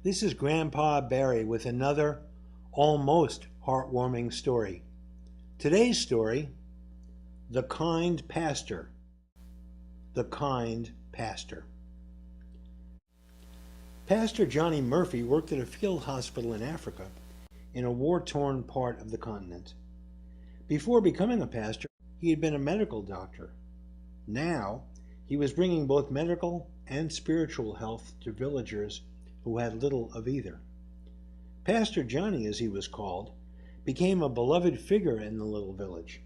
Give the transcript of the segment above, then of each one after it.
This is Grandpa Barry with another almost heartwarming story. Today's story, The Kind Pastor. The Kind Pastor. Pastor Johnny Murphy worked at a field hospital in Africa, in a war-torn part of the continent. Before becoming a pastor, he had been a medical doctor. Now, he was bringing both medical and spiritual health to villagers who had little of either. Pastor Johnny, as he was called, became a beloved figure in the little village.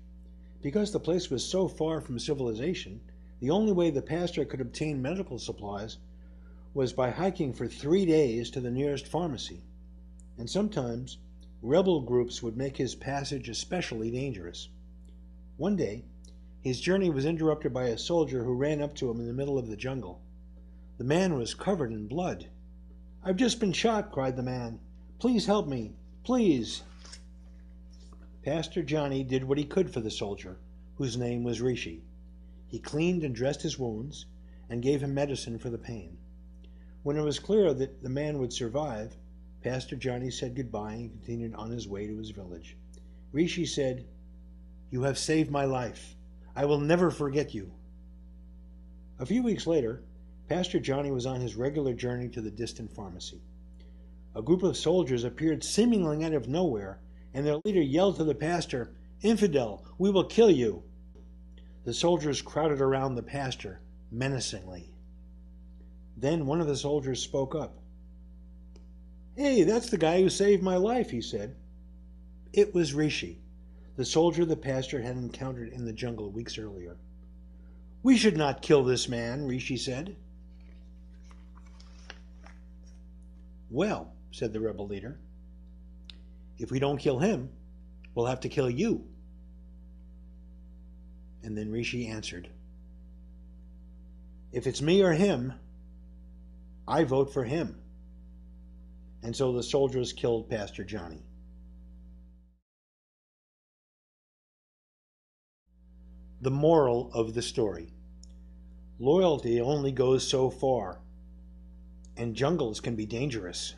Because the place was so far from civilization, the only way the pastor could obtain medical supplies was by hiking for 3 days to the nearest pharmacy. And sometimes, rebel groups would make his passage especially dangerous. One day, his journey was interrupted by a soldier who ran up to him in the middle of the jungle. The man was covered in blood. "I've just been shot," cried the man. "Please help me, please." Pastor Johnny did what he could for the soldier, whose name was Rishi. He cleaned and dressed his wounds and gave him medicine for the pain. When it was clear that the man would survive, Pastor Johnny said goodbye and continued on his way to his village. Rishi said, "You have saved my life. I will never forget you." A few weeks later, Pastor Johnny was on his regular journey to the distant pharmacy. A group of soldiers appeared seemingly out of nowhere, and their leader yelled to the pastor, "Infidel, we will kill you." The soldiers crowded around the pastor menacingly. Then one of the soldiers spoke up. "Hey, that's the guy who saved my life," he said. It was Rishi, the soldier the pastor had encountered in the jungle weeks earlier. "We should not kill this man," Rishi said. "Well," said the rebel leader, "if we don't kill him, we'll have to kill you." And then Rishi answered, "If it's me or him, I vote for him." And so the soldiers killed Pastor Johnny. The moral of the story: loyalty only goes so far, and jungles can be dangerous.